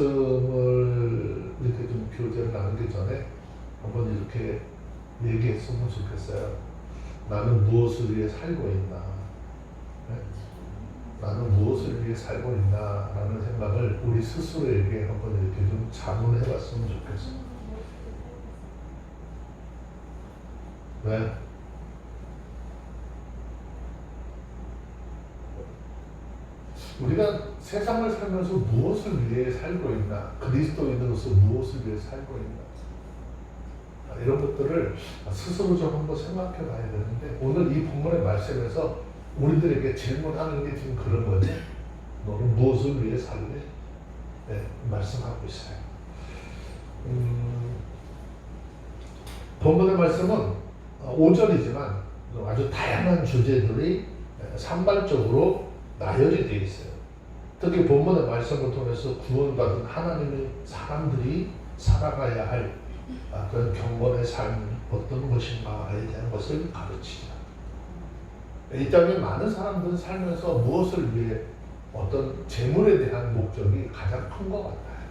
말씀을 이렇게 좀 교제를 나누기 전에 한번 이렇게 얘기했으면 좋겠어요. 나는 무엇을 위해 살고 있나? 네? 나는 무엇을 위해 살고 있나? 라는 생각을 우리 스스로에게 한번 이렇게 좀 자문해 봤으면 좋겠어요. 왜? 우리가 세상을 살면서 무엇을 위해 살고 있나? 그리스도인으로서 무엇을 위해 살고 있나? 이런 것들을 스스로 좀 한번 생각해 봐야 되는데, 오늘 이 본문의 말씀에서 우리들에게 질문하는 게 지금 그런 거지. 너는 무엇을 위해 살래? 네, 말씀하고 있어요. 본문의 말씀은 5절이지만 아주 다양한 주제들이 산발적으로 나열이 되어 있어요. 특히 본문의 말씀을 통해서 구원받은 하나님의 사람들이 살아가야 할 그런 경건의 삶이 어떤 것인가에 대한 것을 가르치죠. 이 땅에 많은 사람들은 살면서 무엇을 위해 어떤 재물에 대한 목적이 가장 큰 것 같아요.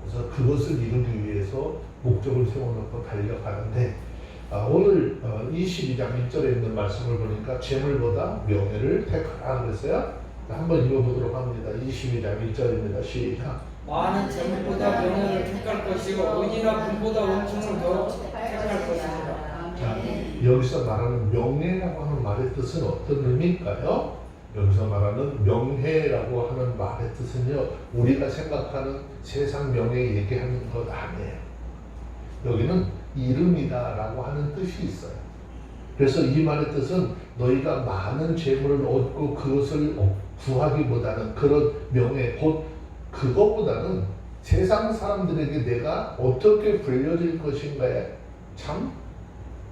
그래서 그것을 이루기 위해서 목적을 세워놓고 달려가는데, 오늘 22장 1절에 있는 말씀을 보니까 재물보다 명예를 택하라 그랬어요. 한번 읽어보도록 합니다. 22장 1절입니다. 시작. 많은 재물보다 명예를 택할 것이고 은이나 금보다 원청을 더 택할 것이니라. 자, 여기서 말하는 명예라고 하는 말의 뜻은 어떤 의미일까요? 여기서 말하는 명예라고 하는 말의 뜻은요, 우리가 생각하는 세상 명예 얘기하는 것 아니에요. 여기는 이름이다 라고 하는 뜻이 있어요. 그래서 이 말의 뜻은 너희가 많은 재물을 얻고 그것을 구하기보다는, 그런 명예, 곧 그것보다는 세상 사람들에게 내가 어떻게 불려질 것인가에 참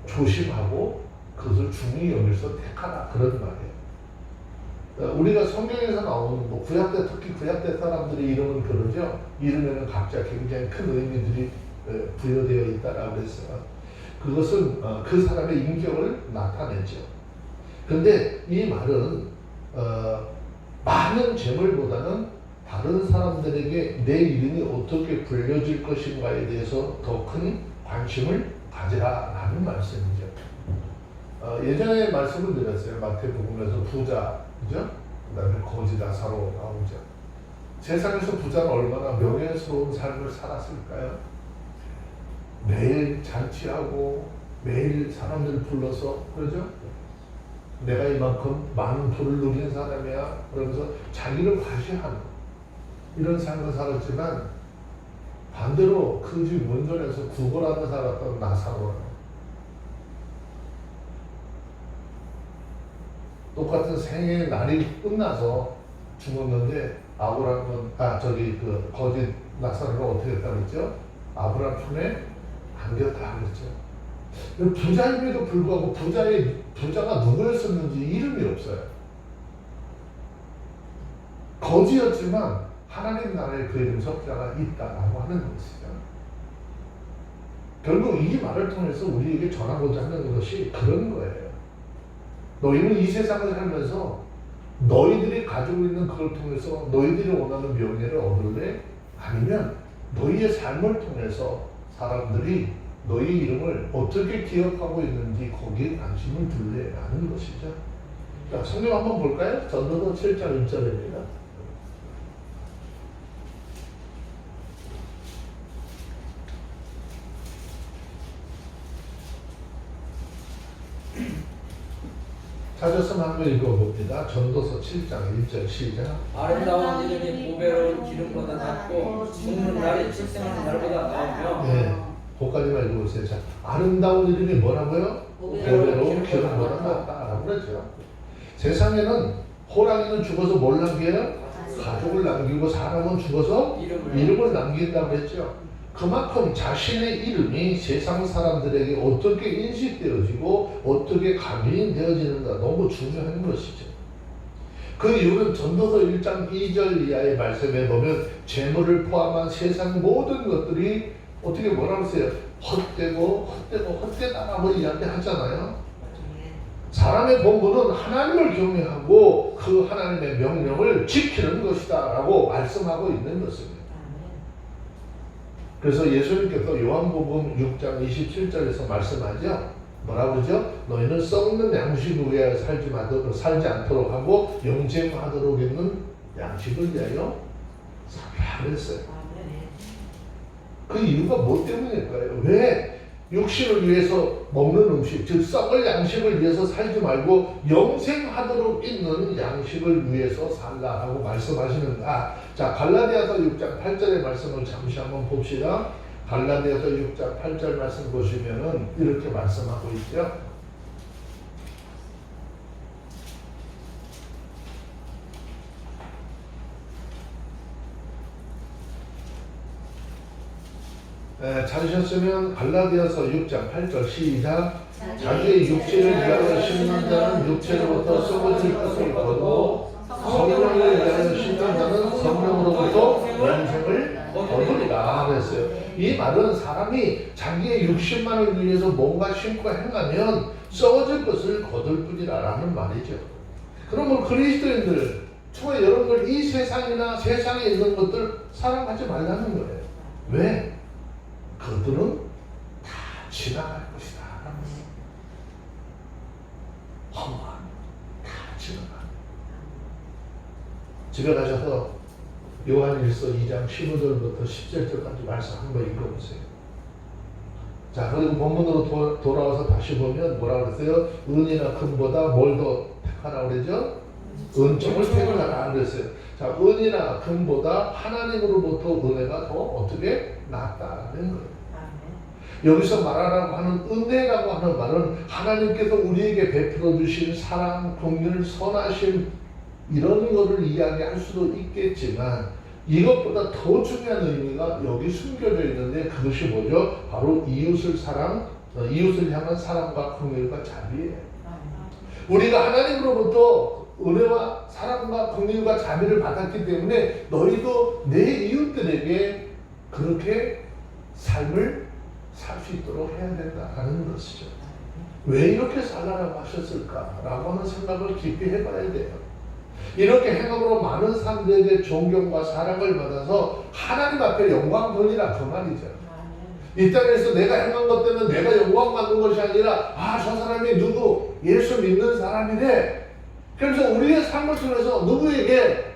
조심하고 그것을 중히 여기서 택하라, 그런 말이에요. 우리가 성경에서 나오는 구약 때, 특히 구약 때 사람들의 이름은 그러죠. 이름에는 각자 굉장히 큰 의미들이 부여되어 있다라고 했어요. 그것은 그 사람의 인격을 나타내죠. 그런데 이 말은 많은 재물보다는 다른 사람들에게 내 이름이 어떻게 불려질 것인가에 대해서 더 큰 관심을 가지라라는 말씀이죠. 예전에 말씀을 드렸어요. 마태복음에서 부자, 그죠? 그 다음에 거지 나사로 나오죠. 세상에서 부자는 얼마나 명예스러운 삶을 살았을까요? 매일 잔치하고 매일 사람들 불러서, 그러죠? 내가 이만큼 많은 부를 누린 사람이야 그러면서 자기를 과시하는 이런 삶을 살았지만, 반대로 그 집 문전에서 구걸하며 살았던 나사로는 똑같은 생의 날이 끝나서 죽었는데, 그 거짓 나사로가 어떻게 했다 그랬죠? 아브라함 손에 안겼다 그랬죠. 부자임에도 불구하고 부자가 누구였었는지 이름이 없어요. 거지였지만 하나님 나라에 그 이름 석자가 있다라고 하는 것이죠. 결국 이 말을 통해서 우리에게 전하고자 하는 것이 그런 거예요. 너희는 이 세상을 살면서 너희들이 가지고 있는 그걸 통해서 너희들이 원하는 명예를 얻을래? 아니면 너희의 삶을 통해서 사람들이 너희 이름을 어떻게 기억하고 있는지 거기에 관심을 둘래? 라는 것이죠. 자, 성경 한번 볼까요? 전도서 7장 1절입니다. 찾았으면 한번 읽어봅니다. 전도서 7장 1절 시작. 아름다운 이름이 보배로운 기름보다 낫고 죽는 날이 출생하는 날보다 나으며. 네, 거기까지만 읽어보세요. 자, 아름다운 이름이 뭐라고요? 보배로운 기름보다 낫다라고 그랬죠. 세상에는 호랑이는 죽어서 뭘 남겨요? 가족을 남기고, 사람은 죽어서 이름을 남긴다고 했죠. 그만큼 자신의 이름이 세상 사람들에게 어떻게 인식되어지고 어떻게 각인되어지는가 너무 중요한 것이죠. 그 이유는 전도서 1장 2절 이하의 말씀에 보면 재물을 포함한 세상 모든 것들이 어떻게 뭐라고 했어요? 헛되다라고 이야기하잖아요. 사람의 본분은 하나님을 경외하고 그 하나님의 명령을 지키는 것이다 라고 말씀하고 있는 것입니다. 그래서 예수님께서 요한복음 6장 27절에서 말씀하죠. 뭐라고 그러죠? 너희는 썩는 양식 위에 살지 않도록 하고 영생하도록 있는 양식을 위하여 살라 그랬어요. 그 이유가 뭐 때문일까요? 왜 육신을 위해서 먹는 음식, 즉 썩을 양식을 위해서 살지 말고 영생하도록 있는 양식을 위해서 살라라고 말씀하시는가? 자, 갈라디아서 6장 8절의 말씀을 잠시 한번 봅시다. 갈라디아서 6장 8절 말씀 보시면은 이렇게 말씀하고 있죠. 찾으셨으면 갈라디아서 6장 8절 시작. 자기의 육체를 위하여 심는 자는 육체로부터 썩어질 것을 거두고 성령을 위하여 심는 자는 성령으로부터 영생을 거두리라 그랬어요. 이 말은 사람이 자기의 육신만을 위해서 뭔가 심고 행하면 썩어질 것을 거둘 뿐이라는 말이죠. 그러면 그리스도인들 초에 여러분들 이 세상이나 세상에 있는 것들 사랑하지 말라는 거예요. 왜? 그들은 다 지나갈 것이다. 허무한 다 지나가. 집에 가셔서 요한일서 2장 15절부터 17절까지 말씀 한번 읽어보세요. 자, 그리고 본문으로 돌아와서 다시 보면 뭐라 그랬어요? 은이나 금보다 뭘 더 택하라 그러죠? 은총을 택하라 그랬어요. 자, 은이나 금보다 하나님으로부터 은혜가 더 어떻게 낫다는 거예요. 여기서 말하라고 하는 은혜라고 하는 말은 하나님께서 우리에게 베풀어 주신 사랑, 긍휼, 선하심 이런 거를 이야기할 수도 있겠지만 이것보다 더 중요한 의미가 여기 숨겨져 있는데 그것이 뭐죠? 바로 이웃을 향한 사랑과 긍휼과 자비예요. 우리가 하나님으로부터 은혜와 사랑과 긍휼과 자비를 받았기 때문에 너희도 내 이웃들에게 그렇게 삶을 살 수 있도록 해야 된다는 것이죠. 왜 이렇게 살라고 하셨을까라고 하는 생각을 깊이 해봐야 돼요. 이렇게 행함으로 많은 사람들에게 존경과 사랑을 받아서 하나님 앞에 영광 돌리라 그 말이죠. 이 땅에서 내가 행한 것 때문에 내가 영광 받는 것이 아니라 저 사람이 누구 예수 믿는 사람이래. 그래서 우리의 삶을 통해서 누구에게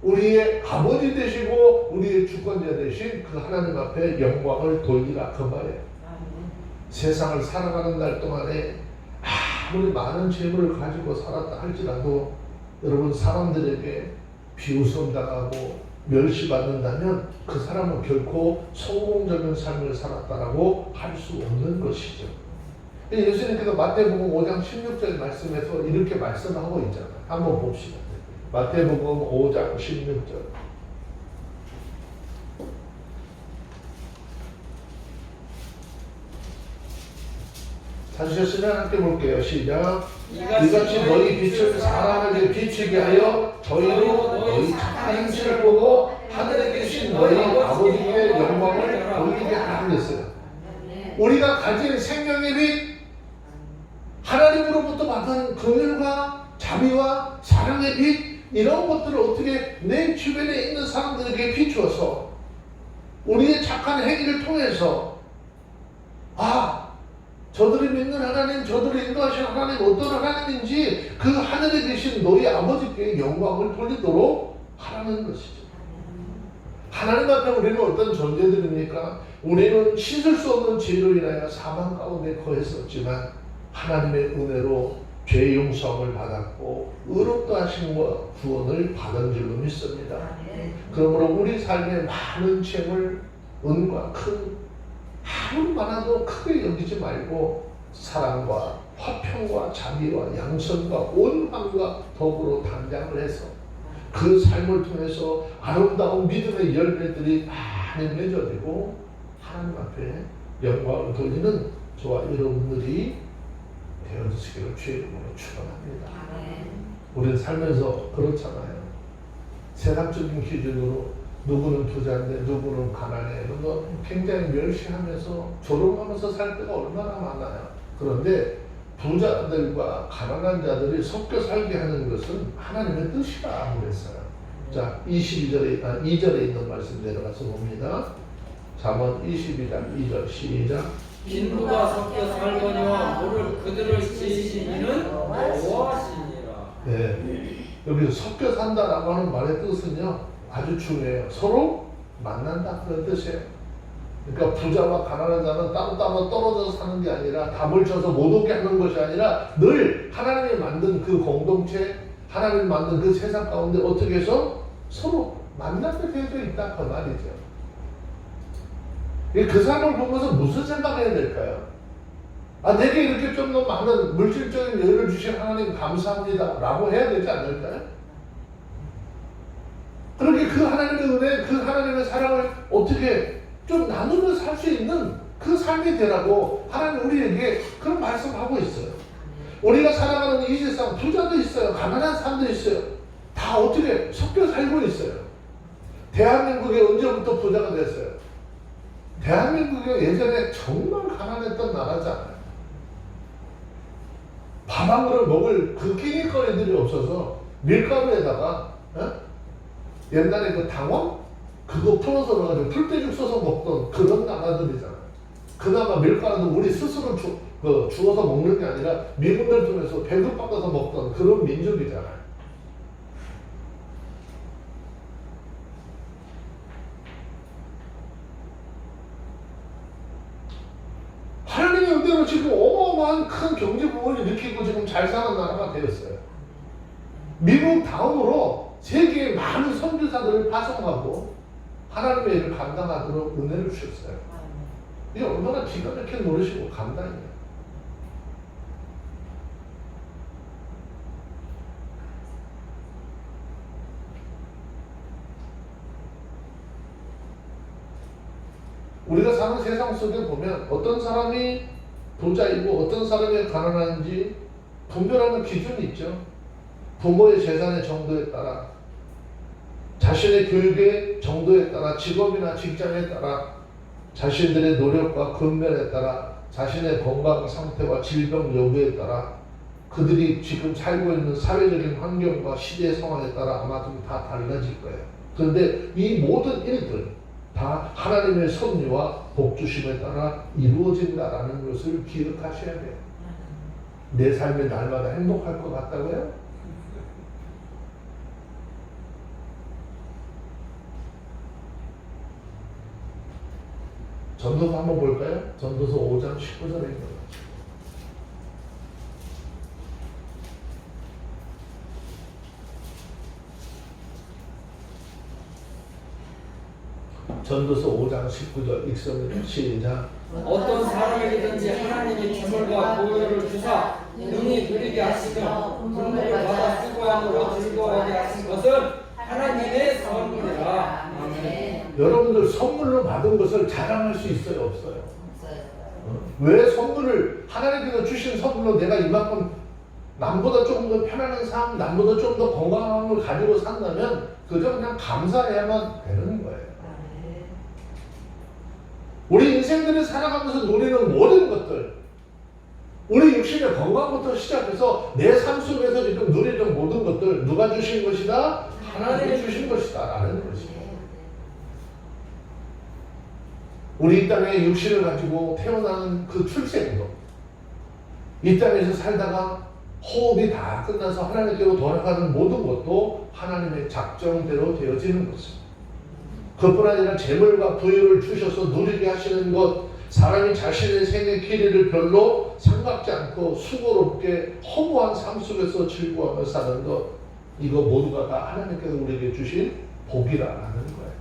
우리의 아버지 되시고 우리의 주권자 되신 그 하나님 앞에 영광을 돌리라 그 말이에요. 세상을 살아가는 날 동안에 아무리 많은 재물을 가지고 살았다 할지라도 여러분 사람들에게 비웃음 당하고 멸시받는다면 그 사람은 결코 성공적인 삶을 살았다라고 할 수 없는 것이죠. 예수님께서 마태복음 5장 16절 말씀에서 이렇게 말씀하고 있잖아요. 한번 봅시다. 마태복음 5장 16절. 찾으셨으면 함께 볼게요. 시작. 이같이 너희 빛을 사람에게 비추게 하여 저희로 너희 착한 행실을 보고 하늘에 계신 너희 아버지의 영광을 보이게 하라 그랬어요. 우리가 가진 생명의 빛, 하나님으로부터 받은 긍휼과 자비와 사랑의 빛, 이런 것들을 어떻게 내 주변에 있는 사람들에게 비추어서 우리의 착한 행위를 통해서 저들이 믿는 하나님, 저들이 인도하신 하나님 어떤 하나님인지 그 하늘에 계신 너희 아버지께 영광을 돌리도록 하라는 것이죠. 하나님 앞에 우리는 어떤 존재들입니까? 우리는 씻을 수 없는 죄로 인하여 사망 가운데 거했었지만 하나님의 은혜로 죄 용서함을 받았고 의롭다 하심과 구원을 받은 줄로 믿습니다. 그러므로 우리 삶의 많은 죄물, 은과 큰 아무리 많아도 크게 여기지 말고 사랑과 화평과 자비와 양선과 온함과 더불어 단장을 해서 그 삶을 통해서 아름다운 믿음의 열매들이 많이 맺어지고 하나님 앞에 영광을 돌리는 저와 여러분들이 되어주시기를 주의 이름으로 축원합니다. 우리는 살면서 그렇잖아요. 세상적인 기준으로 누구는 부자인데 누구는 가난해. 이런 거 굉장히 멸시하면서 조롱하면서 살 때가 얼마나 많아요. 그런데 부자들과 가난한 자들이 섞여 살게 하는 것은 하나님의 뜻이라 그랬어요. 자, 2절에 있는 말씀 내려가서 봅니다. 잠언 22장 2절 시작. 빈부가 섞여 살거니와 모를 그들을 지으신 이는 여호와시니라. 네. 여기서 섞여 산다라고 하는 말의 뜻은요 아주 중요해요. 서로 만난다 그런 뜻이에요. 그러니까 부자와 가난한 자는 따로따로 떨어져서 사는 게 아니라 담을 쳐서 못 오게 하는 것이 아니라 늘 하나님이 만든 그 공동체, 하나님이 만든 그 세상 가운데 어떻게 해서 서로 만나게 되어 있다 그 말이죠. 그 사람을 보면서 무슨 생각해야 될까요? 아, 내게 이렇게 좀 더 많은 물질적인 여유를 주신 하나님 감사합니다 라고 해야 되지 않을까요? 그렇게 그 하나님의 은혜, 그 하나님의 사랑을 어떻게 좀 나누면서 살 수 있는 그 삶이 되라고 하나님 우리에게 그런 말씀하고 있어요. 우리가 살아가는 이 세상 부자도 있어요. 가난한 사람도 있어요. 다 어떻게 섞여 살고 있어요. 대한민국이 언제부터 부자가 됐어요? 대한민국이 예전에 정말 가난했던 나라잖아요. 밥 한 그릇 먹을 그 끼니거리들이 없어서 밀가루에다가 옛날에 그 당원? 그거 풀어서 넣어가지고 풀떼죽 써서 먹던 그런 나라들이잖아요. 그나마 밀가루도 우리 스스로 주워서 먹는 게 아니라 미군들 통해서 배급받아서 먹던 그런 민족이잖아요. 하나님의 은혜로 지금 어마어마한 큰 경제 부분을 일으키고 지금 잘 사는 나라가 되었어요. 미국 다음으로 세계에 많은 선교사들을 파송하고 하나님의 일을 감당하도록 은혜를 주셨어요. 이게 얼마나 기가 막힌 노릇이고 감당이에요. 우리가 사는 세상 속에 보면 어떤 사람이 부자이고 어떤 사람이 가난한지 분별하는 기준이 있죠. 부모의 재산의 정도에 따라, 자신의 교육의 정도에 따라, 직업이나 직장에 따라, 자신들의 노력과 근면에 따라, 자신의 건강 상태와 질병 여부에 따라, 그들이 지금 살고 있는 사회적인 환경과 시대 상황에 따라 아마 좀 다 달라질 거예요. 그런데 이 모든 일들 다 하나님의 섭리와 복주심에 따라 이루어진다라는 것을 기억하셔야 돼요. 내 삶이 날마다 행복할 것 같다고요? 전도서 한번 볼까요? 전도서 5장 19절입니다. 전도서 5장 19절 읽습니다. 시작. 어떤 사람에게든지 하나님이 재물과 보혈을 주사 능히 누리게 하시며 분모를 받아 수고함으로 즐거워하게 하신 것은 하나님의 선물이라. 아멘. 여러분들 선물로 받은 것을 자랑할 수 있어요? 없어요? 왜 선물을 하나님께서 주신 선물로 내가 이만큼 남보다 조금 더 편안한 삶, 남보다 좀 더 건강함을 가지고 산다면 그저 그냥 감사해야만 되는 거예요. 우리 인생들을 살아가면서 누리는 모든 것들, 우리 육신의 건강부터 시작해서 내 삶 속에서 지금 누리는 모든 것들 누가 주신 것이다? 하나님이 주신 것이다 라는 것이에요. 우리 이 땅에 육신을 가지고 태어나는 그 출생도, 이 땅에서 살다가 호흡이 다 끝나서 하나님께로 돌아가는 모든 것도 하나님의 작정대로 되어지는 것입니다. 그뿐 아니라 재물과 부유를 주셔서 누리게 하시는 것, 사람이 자신의 생의 길이를 별로 생각지 않고 수고롭게 허무한 삶 속에서 즐거워하며 사는 것, 이거 모두가 다 하나님께서 우리에게 주신 복이라는 거예요.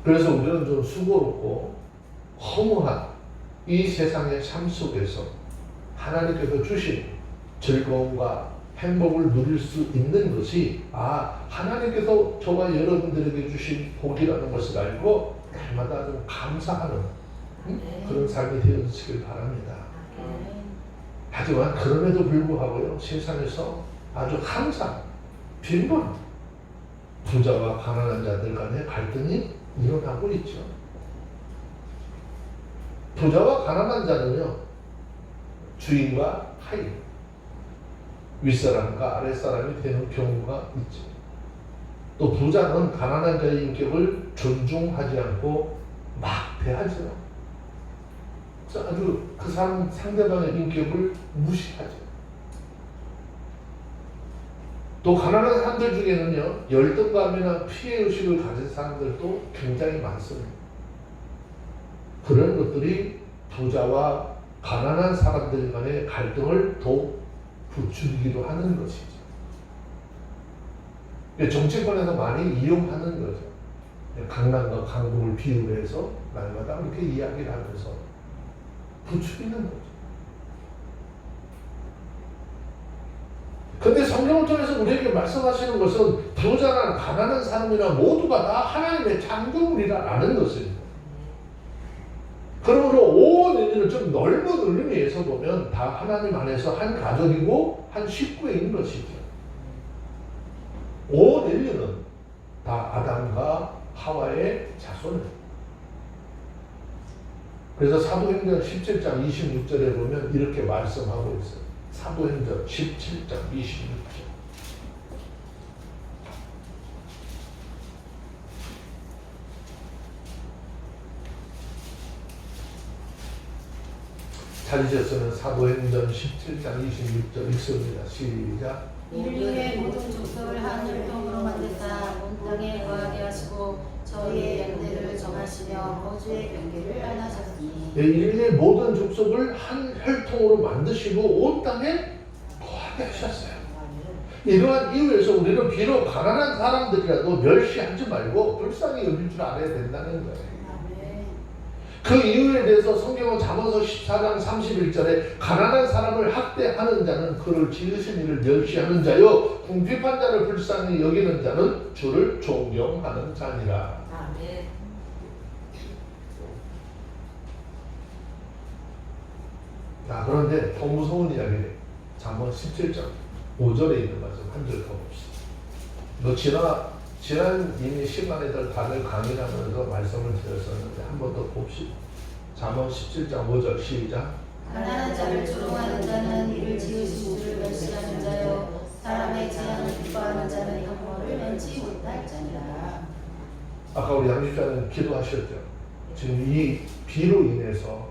그래서 우리는 좀 수고롭고 허무한 이 세상의 삶 속에서 하나님께서 주신 즐거움과 행복을 누릴 수 있는 것이 하나님께서 저와 여러분들에게 주신 복이라는 것을 알고 날마다 좀 감사하는 그런 삶이 되어지길 바랍니다. 하지만 그럼에도 불구하고요, 세상에서 아주 항상 빈번 부자와 가난한 자들 간의 갈등이 일어나고 있죠. 부자와 가난한 자는요, 주인과 하인, 윗사람과 아랫사람이 되는 경우가 있죠. 또 부자는 가난한 자의 인격을 존중하지 않고 막 대하죠. 아주 그 사람 상대방의 인격을 무시하죠. 또 가난한 사람들 중에는요, 열등감이나 피해의식을 가진 사람들도 굉장히 많습니다. 그런 것들이 부자와 가난한 사람들 간의 갈등을 더욱 부추기기도 하는 것이죠. 정치권에서 많이 이용하는 거죠. 강남과 강북을 비유를 해서 날마다 이렇게 이야기를 하면서 부추기는 거죠. 근데 성경을 통해서 우리에게 말씀하시는 것은 부자나 가난한 사람이나 모두가 다 하나님의 창조물이라는 것입니다. 그러므로 온 인류는 좀 넓은 의미에서 보면 다 하나님 안에서 한 가족이고 한 식구인 것이죠. 온 인류는 다 아담과 하와의 자손입니다. 그래서 사도행전 17장 26절에 보면 이렇게 말씀하고 있어요. 사도행전 17장 26절. 찾으셨으면 사도행전 17장 26절 읽습니다. 시작. 인류의 모든 족속을 한 혈통으로 만드사 온 땅에 거하게 하시고 저희의 연대를 정하시며 거주의 경계를 안하셨으니 인류의 모든 족속을 한 혈통으로 만드시고 온 땅에 거하게 하셨어요. 이러한 이유에서 우리는 비록 가난한 사람들이라도 멸시하지 말고 불쌍히 여길 줄 알아야 된다는 거예요. 그 이유에 대해서 성경은 잠언서 14장 31절에 가난한 사람을 학대하는 자는 그를 지으신 이를 멸시하는 자요 궁핍한 자를 불쌍히 여기는 자는 주를 존경하는 자니라. 아멘. 그런데 더 무서운 이야기를 잠언 17장 5절에 있는 말씀 한 절 더 봅시다. 지난 이미 시간에들 다들 강의를 하면서 말씀을 드렸었는데 한 번 더 봅시다. 잠언 17장 5절 시작. 가난한 자를 조롱하는 자는 이를 지으신 주를 멸시하는 자요 사람의 재앙을 기뻐하는 자는 영광을 면치 못할 자니라. 아까 우리 양육자는 기도하셨죠. 지금 이 비로 인해서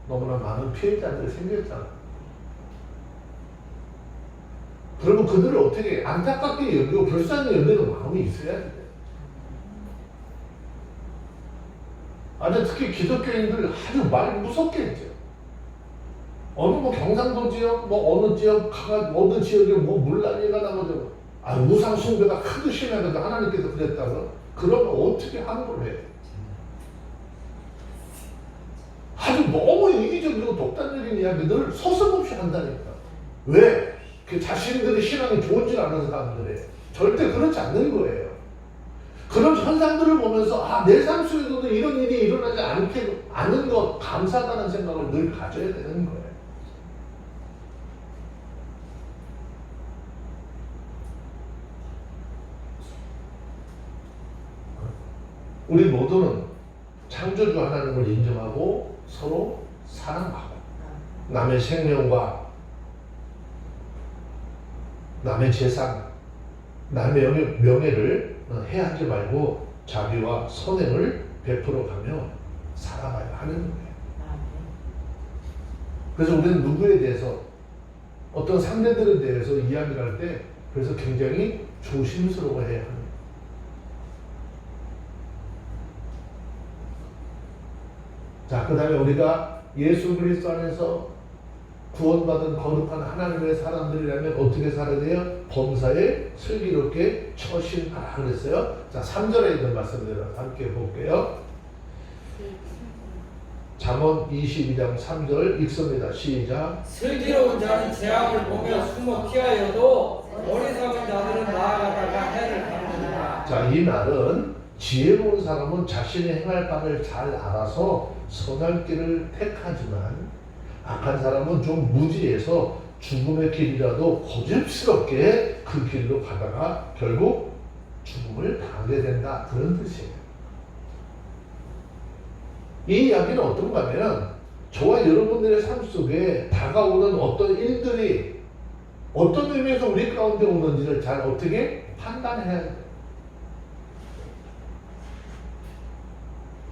너무나 많은 피해자들이 생겼잖아. 그러면 그들을 어떻게 안타깝게 여기고 불쌍히 여기는 마음이 있어야 돼. 아주 특히 기독교인들 아주 말 무섭게 했죠. 어느 경상도 지역, 어느 지역, 어느 지역에 물난리가 나고 우상 숭배가 크게 심해서 하나님께서 그랬다고. 그러면 어떻게 함부로 해? 아주 너무 이기적이고 독단적인 이야기들을 서슴없이 한다니까. 왜? 그 자신들의 신앙이 좋은 줄 아는 사람들이에요. 절대 그렇지 않는 거예요. 그런 현상들을 보면서 내 삶 속에서도 이런 일이 일어나지 않은 것 감사하다는 생각을 늘 가져야 되는 거예요. 우리 모두는 창조주 하나님을 인정하고 서로 사랑하고 남의 생명과 남의 재산, 남의 명예를 해하지 말고 자비와 선행을 베풀어가며 살아가야 하는 거예요. 그래서 우리는 누구에 대해서 어떤 상대들에 대해서 이야기를 할 때 그래서 굉장히 조심스러워해야 합니다. 자, 그 다음에 우리가 예수 그리스도 안에서 구원받은 거룩한 하나님의 사람들이라면 어떻게 살아야 돼요? 범사에 슬기롭게 처신하라 그랬어요. 자, 3절에 있는 말씀대로 함께 볼게요. 잠언 22장 3절 읽습니다. 시작. 슬기로운 자는 재앙을 보며 숨어 피하여도 어리석은 자들은 나아가다가 해를 받느니라. 자, 이 말은 지혜로운 사람은 자신이 행할 바를 잘 알아서 선할 길을 택하지만 악한 사람은 좀 무지해서 죽음의 길이라도 고집스럽게 그 길로 가다가 결국 죽음을 당하게 된다. 그런 뜻이에요. 이 이야기는 어떤가 하면 저와 여러분들의 삶 속에 다가오는 어떤 일들이 어떤 의미에서 우리 가운데 오는지를 잘 어떻게 판단해야 돼요.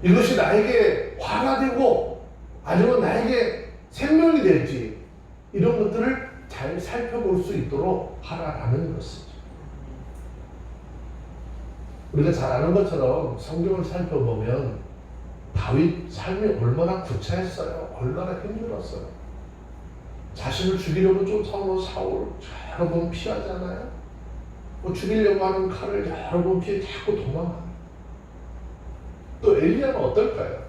이것이 나에게 화가 되고 아니면 나에게 생명이 될지 이런 것들을 잘 살펴볼 수 있도록 하라라는 것이죠. 우리가 잘 아는 것처럼 성경을 살펴보면 다윗 삶이 얼마나 구차했어요. 얼마나 힘들었어요. 자신을 죽이려고 쫓아오는 사울 여러 번 피하잖아요. 죽이려고 하는 칼을 여러 번 피해 자꾸 도망가요. 또 엘리야는 어떨까요?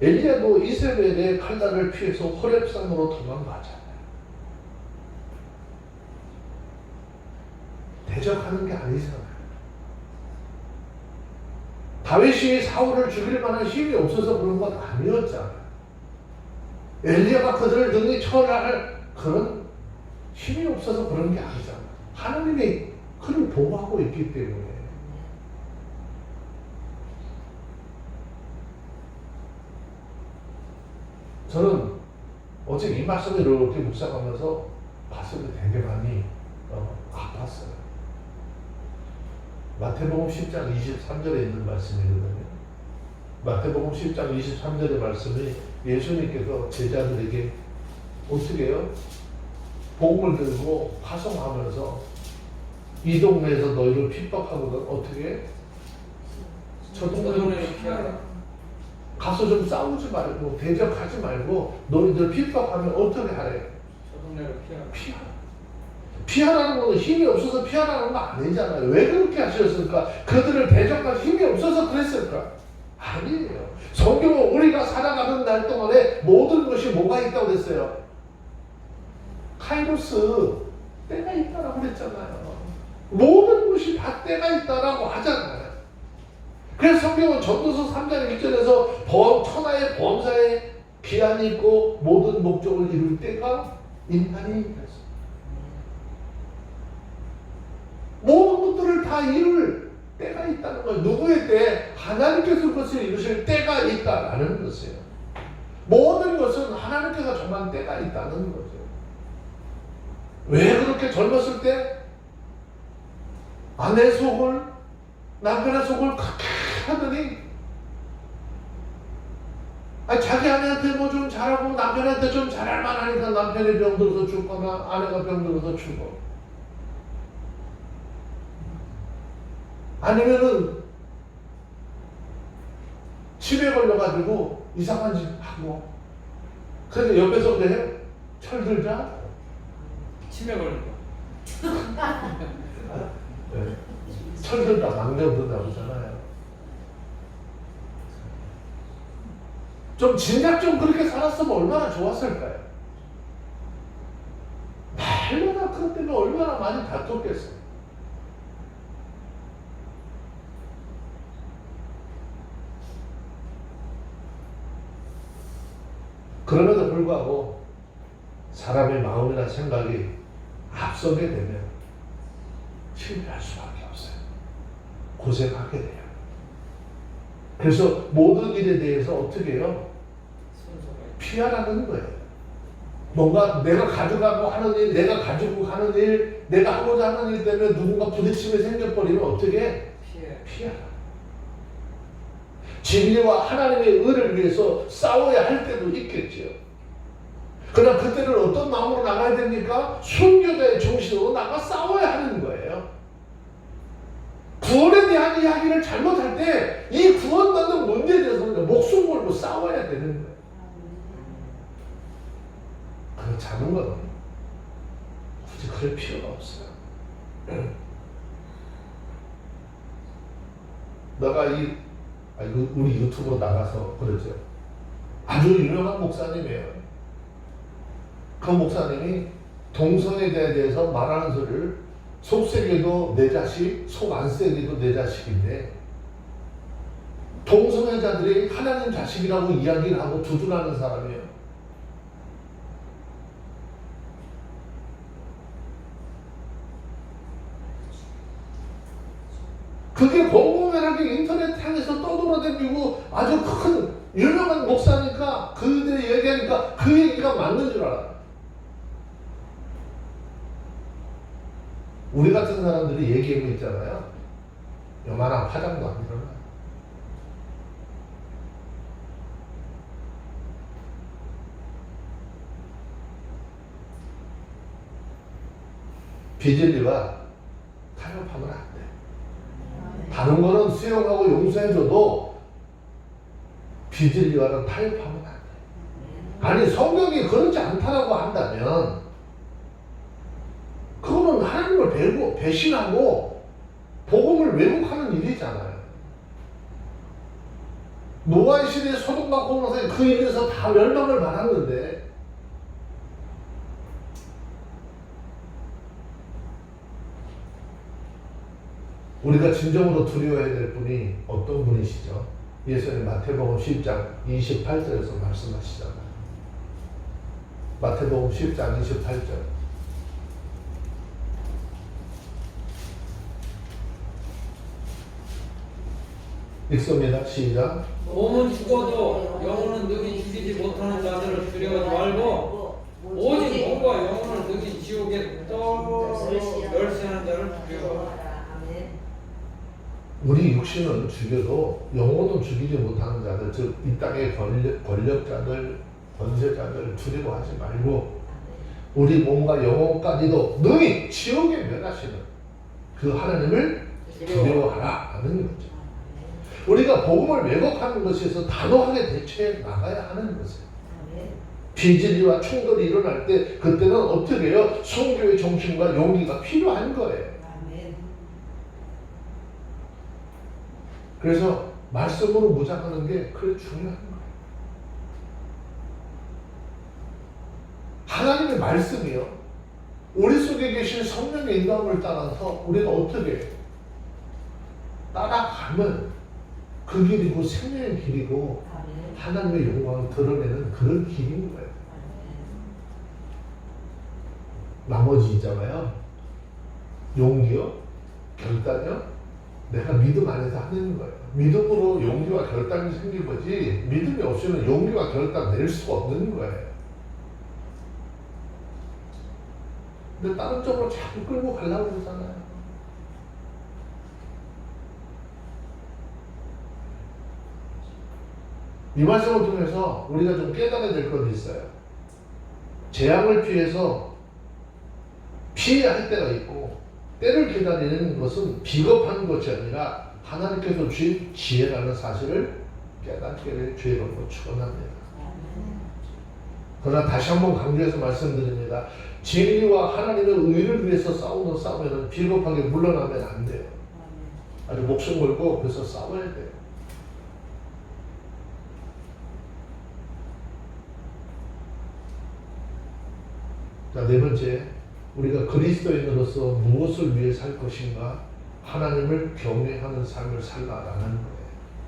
엘리야도 이세벨의 칼날을 피해서 호렙산으로 도망가잖아요. 대적하는 게 아니잖아요. 다윗이 사울을 죽일 만한 힘이 없어서 그런 건 아니었잖아요. 엘리야가 그들을 능히 처리할 그런 힘이 없어서 그런 게 아니잖아요. 하나님이 그를 보호하고 있기 때문에. 저는 어제 이 말씀을 이렇게 묵상하면서 가슴이 되게 많이 아팠어요. 마태복음 10장 23절에 있는 말씀이거든요. 마태복음 10장 23절의 말씀이 예수님께서 제자들에게 어떻게 해요? 복음을 들고 파송하면서 이 동네에서 너희를 핍박하거든. 어떻게 해? 저 동네를 피하라. 가서 좀 싸우지 말고 대적하지 말고 너희들 핍박하면 어떻게 하래? 저 동네를 피하라. 피하라는 것은 힘이 없어서 피하라는 거 아니잖아요. 왜 그렇게 하셨을까? 그들을 대적할 힘이 없어서 그랬을까? 아니에요. 성경은 우리가 살아가는 날 동안에 모든 것이 뭐가 있다고 그랬어요? 카이로스, 때가 있다라고 그랬잖아요. 모든 것이 다 때가 있다라고 하잖아요. 그래서 성경은 전도서 3장 1절에서 천하의 범사에 기한이 있고 모든 목적을 이룰 때가 인간이 있어요. 모든 것들을 다 이룰 때가 있다는 거예요. 누구의 때? 하나님께서 그것을 이루실 때가 있다라는 것이에요. 모든 것은 하나님께서 정한 때가 있다는 거죠. 왜 그렇게 젊었을 때 아내 속을 남편의 속을 그렇게 하더니 자기 아내한테 뭐 좀 잘하고 남편한테 좀 잘할 만하니까 남편이 병들어서 죽거나 아내가 병들어서 죽어. 아니면은 치매 걸려가지고 이상한 짓 하고 그래서 옆에서 그래요? 철들자? 치매 걸린다. 네. 철들다 망령든다 그러잖아요. 좀 진작 좀 그렇게 살았으면 얼마나 좋았을까요? 날마다 그것 때문에 얼마나 많이 다퉜겠어요. 그럼에도 불구하고 사람의 마음이나 생각이 앞서게 되면 실패할 수밖에 없어요. 고생하게 돼요. 그래서 모든 일에 대해서 어떻게 해요? 피하라는 거예요. 뭔가 내가 가져가고 하는 일, 내가 가지고 가는 일, 내가 하고자 하는 일 때문에 누군가 부딪힘이 생겨버리면 어떻게 해? 피하라. 진리와 하나님의 의를 위해서 싸워야 할 때도 있겠죠. 그러나 그때는 어떤 마음으로 나가야 됩니까? 순교자의 정신으로 나가 싸워야 하는 거예요. 구원에 대한 이야기를 잘못할 때 이 구원받는 문제에 대해서는 목숨 걸고 싸워야 되는 거예요. 그렇지 않은 건 굳이 그럴 필요가 없어요. 내가 우리 유튜브로 나가서 그러죠. 아주 유명한 목사님이에요. 그 목사님이 동성애에 대해서 말하는 소리를 속세계도 내 자식, 속 안세계도 내 자식인데 동성애자들이 하나님 자식이라고 이야기를 하고 두둔하는 사람이에요. 그게 공공연하게 인터넷상에서 떠돌아다니고 아주 큰 유명한 목사니까 그들이 얘기하니까 그 얘기가 맞는 줄 알아. 우리 같은 사람들이 얘기하고 있잖아요. 요만한 파장도 안 일어나요. 비진리와 타협하면 안 돼. 다른 거는 수용하고 용서해줘도 비진리와는 타협하면 안 돼. 아니 성경이 그렇지 않다라고 한다면 그거는 하나님을 배신하고 복음을 왜곡하는 일이잖아요. 노아의 시대에 소돔과 고모라에 그 일에서 다 멸망을 받았는데 우리가 진정으로 두려워해야 될 분이 어떤 분이시죠? 예수님 마태복음 10장 28절에서 말씀하시잖아요. 마태복음 10장 28절. 읽습니다. 시작. 몸은 죽어도 영혼은 능히 죽이지 못하는 자들을 두려워하지 말고 오직 몸과 영혼을 능히 지옥에 멸시하는 자를 두려워하라. 우리 육신은 죽여도 영혼은 죽이지 못하는 자들, 즉 이 땅의 권력자들, 권세자들 두려워하지 말고 우리 몸과 영혼까지도 능히 지옥에 멸하시는 그 하나님을 두려워하라 하는 거죠. 우리가 복음을 왜곡하는 것에서 단호하게 대처해 나가야 하는 것이에요. 비진리와 충돌이 일어날 때 그때는 어떻게 해요? 선교의 정신과 용기가 필요한 거예요. 그래서 말씀으로 무장하는 게 그래 중요한 거예요. 하나님의 말씀이요. 우리 속에 계신 성령의 인도함을 따라서 우리가 어떻게 따라가면 그 길이고 생명의 길이고 하나님의 영광을 드러내는 그런 길인 거예요. 나머지 있잖아요. 용기요, 결단이요. 내가 믿음 안에서 하는 거예요. 믿음으로 용기와 결단이 생긴 거지 믿음이 없이는 용기와 결단 낼 수가 없는 거예요. 근데 다른 쪽으로 자꾸 끌고 가려고 그러잖아요. 이 말씀을 통해서 우리가 좀 깨달아야 될 것이 있어요. 재앙을 피해서 피해야 할 때가 있고 때를 기다리는 것은 비겁한 것이 아니라 하나님께서 주신 지혜라는 사실을 깨닫게 될 죄로 축원합니다. 그러나 다시 한번 강조해서 말씀드립니다. 진리와 하나님의 의를 위해서 싸우는 싸움에는 비겁하게 물러나면 안 돼요. 아주 목숨 걸고 그래서 싸워야 돼요. 자, 네 번째, 우리가 그리스도인으로서 무엇을 위해 살 것인가? 하나님을 경외하는 삶을 살라라는 거예요.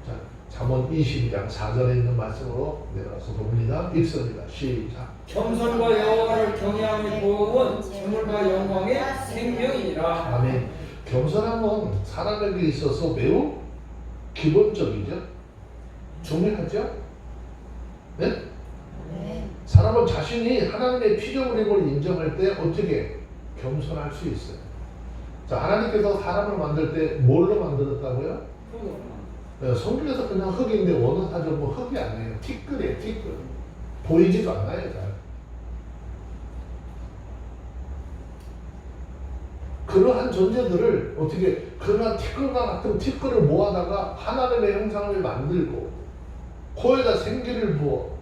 자, 잠언 22장 4절에 있는 말씀으로 내려가서 봅니다. 읽습니다. 시작. 겸손과 여호와를 경외함의 보응은 재물과 영광의 생명이니라. 아멘. 겸손함은 사람에게 있어서 매우 기본적이죠. 중요하죠. 네? 사람은 자신이 하나님의 피조물임을 인정할 때 어떻게 겸손할 수 있어요. 자, 하나님께서 사람을 만들 때 뭘로 만들었다고요? 성경에서 그냥 흙인데 원어사전 뭐 흙이 아니에요. 티끌이에요. 티끌. 보이지도 않아요. 잘. 그러한 존재들을 어떻게 그러한 티끌과 같은 티끌을 모아다가 하나님의 형상을 만들고 코에다 생기를 부어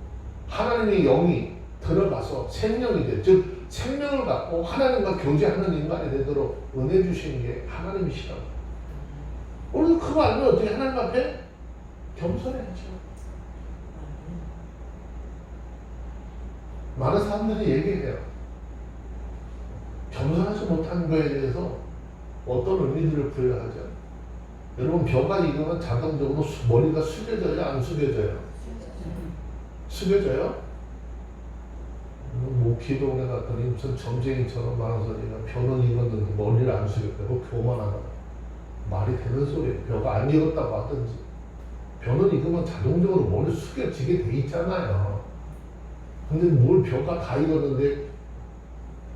하나님의 영이 들어가서 생명이 돼. 즉 생명을 갖고 하나님과 교제하는 인간이 되도록 은혜 주신 게 하나님이시라고. 우리도 그거 알면 어떻게 하나님 앞에 겸손해야죠. 많은 사람들이 얘기해요. 겸손하지 못한 거에 대해서 어떤 의미들을 부여하죠. 여러분 벼가 익으면 자동적으로 머리가 숙여져요? 안 숙여져요? 숙여져요? 뭐 기도원에 갔더니 무슨 점쟁이처럼 말한 소리가 벼는 익었는데 머리를 안 숙였다고 교만하다. 말이 되는 소리예요. 벼가 안 익었다고 하든지. 벼는 익으면 자동적으로 머리 숙여지게 돼 있잖아요. 근데 뭘 벼가 다 익었는데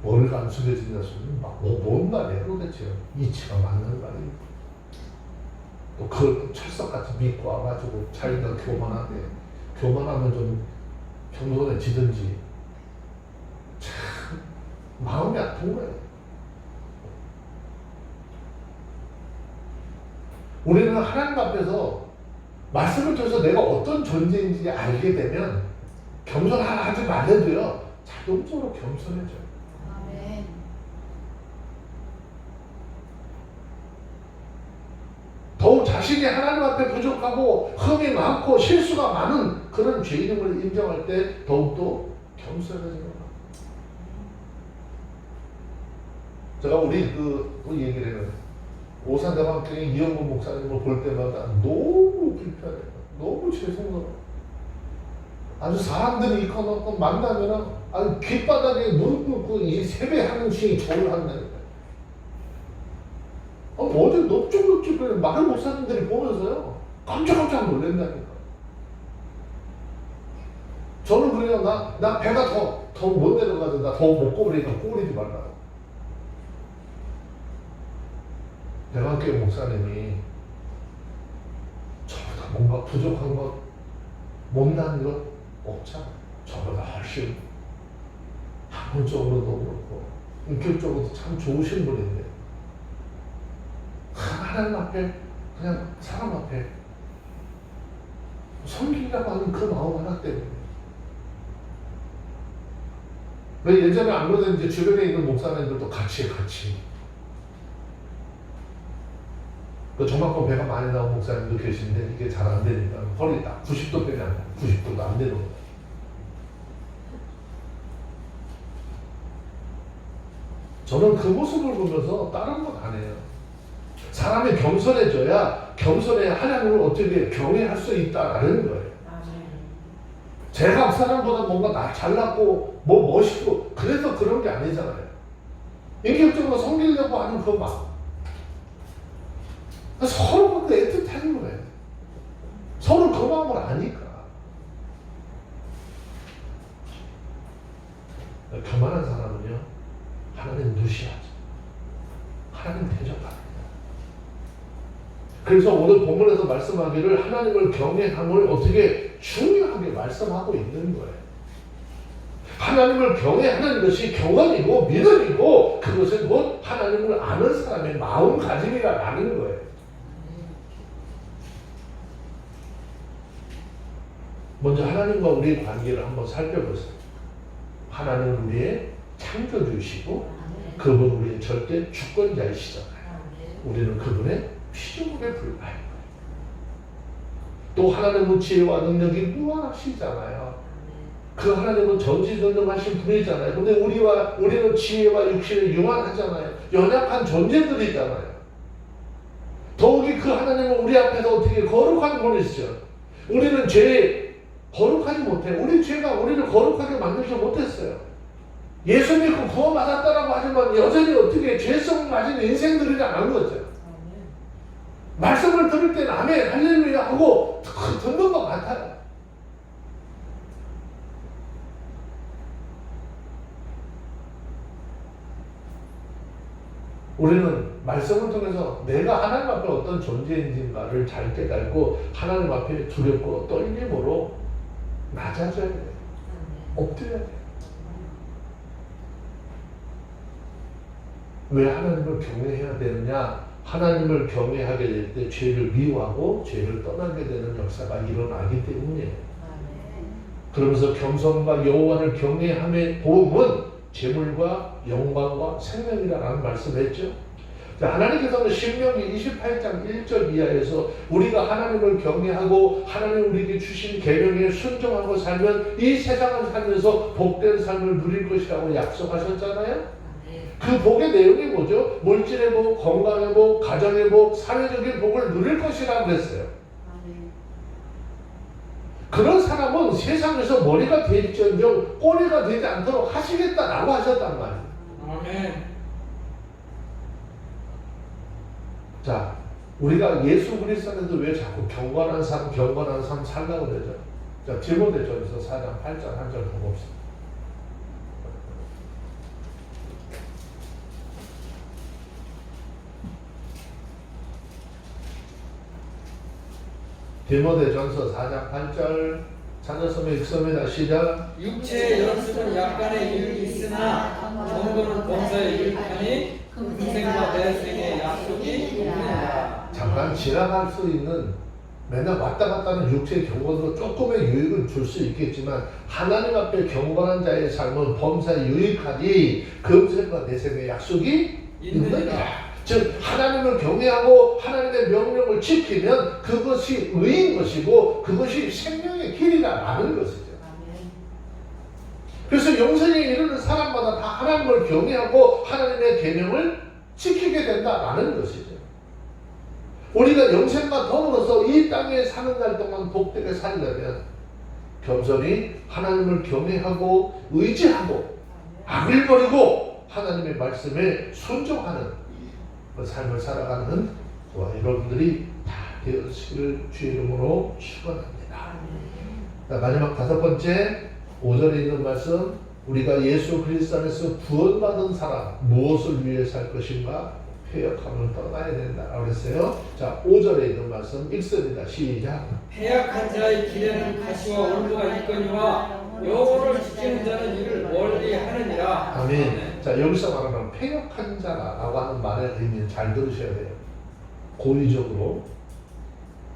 머리가 안 숙여진다 소리는 뭔 말이에요 도대체. 이치가 맞는 말이에요. 또 그걸 철석같이 믿고 와가지고 자기가 교만하대. 교만하면 좀 겸손해지든지. 참 마음이 아픈 거예요. 우리는 하나님 앞에서 말씀을 통해서 내가 어떤 존재인지 알게 되면 겸손하지 말래도요 자동적으로 겸손해져요. 아멘. 더욱 자신이 하나님 앞에 부족하고 흠이 많고 실수가 많은 그런 죄인임을 인정할 때 더욱더 겸손해져요. 제가 우리 그 얘기를 해요. 오산대방교회 이영곤 목사님을 볼 때마다 너무 불편해요. 너무 죄송스러워요. 아주 사람들이 이끌어놓고 만나면은 아주 귓바닥에 무릎 꿇고 이 세배하는 중에 절을 한다니까요. 어제 넙죽넙죽 마을 목사님들이 보면서요 깜짝깜짝 놀란다니까. 저는 그래요. 나 배가 더 못 내려가서 나 더 먹고 그러니까 꼬리지 말라고. 대방교회 목사님이 저보다 뭔가 부족한 것, 못난 것 없잖아. 저보다 훨씬 학문적으로도 그렇고 인격적으로도 참 좋으신 분인데 하나님 앞에 그냥 사람 앞에 섬기려고 하는 그 마음 하나 때문에. 왜 예전에 안 그러던 이제 주변에 있는 목사님들도 같이 그 저만큼 배가 많이 나온 목사님도 계신데 이게 잘 안 되니까 허리 딱 90도 빼면 안 돼. 90도도 안 되는 거예요. 저는 그 모습을 보면서 다른 건 안 해요. 사람이 겸손해져야 겸손해야 하나님을 어떻게 경외할 수 있다라는 거예요. 제가 사람보다 뭔가 잘났고 뭐 멋있고 그래서 그런 게 아니잖아요. 인격적으로 섬기려고 하는 그 마음. 서로 그 애틋한 거예요. 서로 그 마음을 아니까. 교만한 사람은요 하나님 무시하죠. 하나님 대접합니다. 그래서 오늘 본문에서 말씀하기를 하나님을 경외함을 어떻게 중요하게 말씀하고 있는 거예요. 하나님을 경외하는 것이 경험이고 믿음이고 그것은 곧 하나님을 아는 사람의 마음가짐이라는 거예요. 먼저 하나님과 우리의 관계를 한번 살펴보세요. 하나님은 우리의 창조주이시고 그분 우리의 절대 주권자이시잖아요. 우리는 그분의 피조물에 불과해요. 또 하나님은 지혜와 능력이 무한하시잖아요. 그 하나님은 전지전능하신 분이잖아요. 근데 우리는 지혜와 육신에 유한하잖아요. 연약한 존재들이잖아요. 더욱이 그 하나님은 우리 앞에서 어떻게 거룩한 분이시죠. 우리는 죄에 거룩하지 못해. 우리 죄가 우리를 거룩하게 만들지 못했어요. 예수 믿고 구원받았다라고 하지만 여전히 어떻게 죄성을 가진 인생들이라는 거죠. 말씀을 들을 때는 아멘, 할렐루야 하고 듣는 것 같아요. 우리는 말씀을 통해서 내가 하나님 앞에 어떤 존재인지를 잘 깨닫고 하나님 앞에 두렵고 떨림으로 낮아져야 돼요. 엎드려야 돼요. 왜 하나님을 경외해야 되느냐? 하나님을 경외하게 될 때 죄를 미워하고 죄를 떠나게 되는 역사가 일어나기 때문이에요. 그러면서 겸손과 여호와를 경외함의 보응은 재물과 영광과 생명이라는 말씀을 했죠. 하나님께서는 신명기 28장 1절 이하에서 우리가 하나님을 경외하고 하나님 우리에게 주신 계명에 순종하고 살면 이 세상을 살면서 복된 삶을 누릴 것이라고 약속하셨잖아요. 그 복의 내용이 뭐죠? 물질의 복, 건강의 복, 가정의 복, 사회적인 복을 누릴 것이라고 그랬어요. 그런 사람은 세상에서 머리가 될지언정 꼬리가 되지 않도록 하시겠다라고 하셨단 말이에요. 아멘. 자, 우리가 예수 그리스도 안에서 왜 자꾸 경건한 삶 살라고 그러죠? 자, 디모데전서 4장 8절 한 절 더 봅시다. 디모데전서 4장 8절 찾아서 읽습니다. 시작. 육체의 연습은 약간의 유익이 있으나 정도는 범사에 유익하니 금생과 내생의 약속이 있느니라. 잠깐 지나갈 수 있는 맨날 왔다 갔다 하는 육체의 경건으로 조금의 유익을 줄 수 있겠지만 하나님 앞에 경건한 자의 삶은 범사에 유익하니 금생과 내생의 약속이 있느니라. 즉 하나님을 경외하고 하나님의 명령을 지키면 그것이 의인 것이고 그것이 생명의 길이라는 것이죠. 그래서 영생에 이르는 사람마다 다 하나님을 경외하고 하나님의 계명을 지키게 된다라는 것이죠. 우리가 영생과 더불어서 이 땅에 사는 날 동안 복되게 살려면 겸손히 하나님을 경외하고 의지하고 악을 버리고 하나님의 말씀에 순종하는 그 삶을 살아가는 저와 여러분들이 다 되어지기를 주의 이름으로 축원합니다. 마지막 5번째 5절에 있는 말씀, 우리가 예수 그리스도 안에서 구원받은 사람 무엇을 위해 살 것인가? 패역함을 떠나야 된다라고 했어요. 자, 5절에 있는 말씀 읽습니다. 시작. 패역한 자의 길에는 가시와 올무가 있거니와 영혼을 지키는 자는 이를 멀리 하느니라. 아멘. 자, 여기서 말하는 패역한 자라고 하는 말의 의미는 잘 들으셔야 돼요.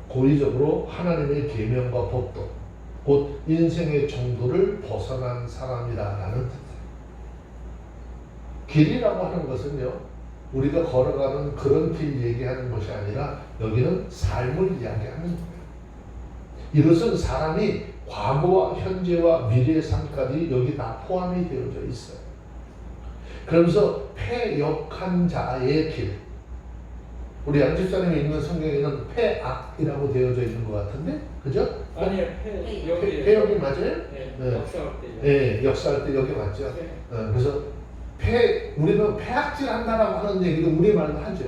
고의적으로 하나님의 계명과 법도 곧 인생의 정도를 벗어난 사람이라는 뜻이에요. 길이라고 하는 것은요, 우리가 걸어가는 그런 길 얘기하는 것이 아니라 여기는 삶을 이야기하는 거예요. 이것은 사람이 과거와 현재와 미래의 삶까지 여기 다 포함이 되어져 있어요. 그러면서 패역한 자의 길, 우리 양집사님이 읽는 성경에는 패악이라고 되어져 있는 것 같은데, 그죠? 아니요, 패역이 맞아요? 네, 네. 역사할 때. 네, 역사할 때 여기 맞죠? 네. 그래서 우리는 패악질 한다라고 하는 얘기도 우리말로 하죠.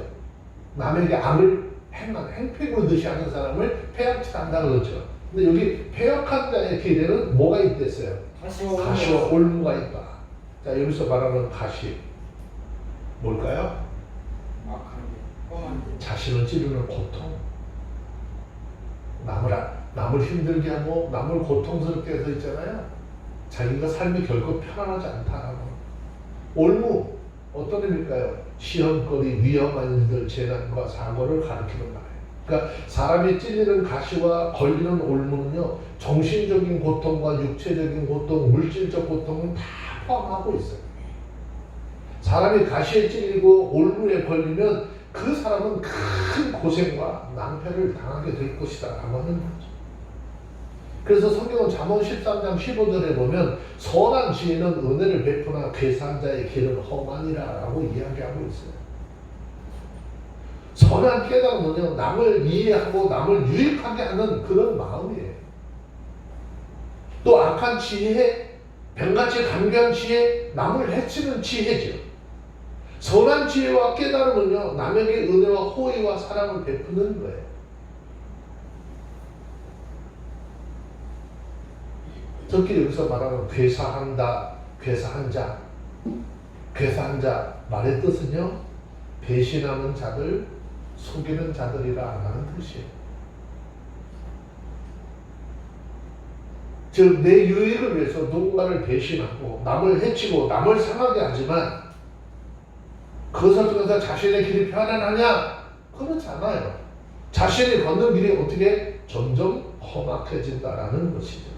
남에게 악을 행패로 듯이 하는 사람을 패악질 한다 그러죠. 근데 여기 패역한 자의 길에는 뭐가 있댔어요? 가시와 올무가 있다. 자, 여기서 말하는 가시 뭘까요? 자신을 찌르는 고통, 남을 힘들게 하고 남을 고통스럽게 해서 있잖아요. 자기가 삶이 결코 편안하지 않다라고. 올무 어떤 의미일까요? 시험거리, 위험한 일들, 재난과 사고를 가리키는 말이에요. 그러니까 사람이 찔리는 가시와 걸리는 올무는요, 정신적인 고통과 육체적인 고통, 물질적 고통은 다 포함하고 있어요. 사람이 가시에 찔리고 올무에 걸리면 그 사람은 큰 고생과 낭패를 당하게 될 것이다 라고 하는 거죠. 그래서 성경은 잠언 13장 15절에 보면 선한 지혜는 은혜를 베푸나 괴사한 자의 길은 험하니라 라고 이야기하고 있어요. 선한 깨달음은요, 남을 이해하고 남을 유익하게 하는 그런 마음이에요. 또 악한 지혜, 뱀같이 간교한 지혜, 남을 해치는 지혜죠. 선한 지혜와 깨달음은요, 남에게 은혜와 호의와 사랑을 베푸는 거예요. 특히 여기서 말하는 괴사한다, 괴사한 자 말의 뜻은요, 배신하는 자들, 속이는 자들이라 하는 뜻이에요. 즉, 내 유익을 위해서 누군가를 배신하고 남을 해치고 남을 상하게 하지만 그것을 통해서 자신의 길이 편안하냐? 그렇지 않아요. 자신이 걷는 길이 어떻게 점점 험악해진다라는 것이죠.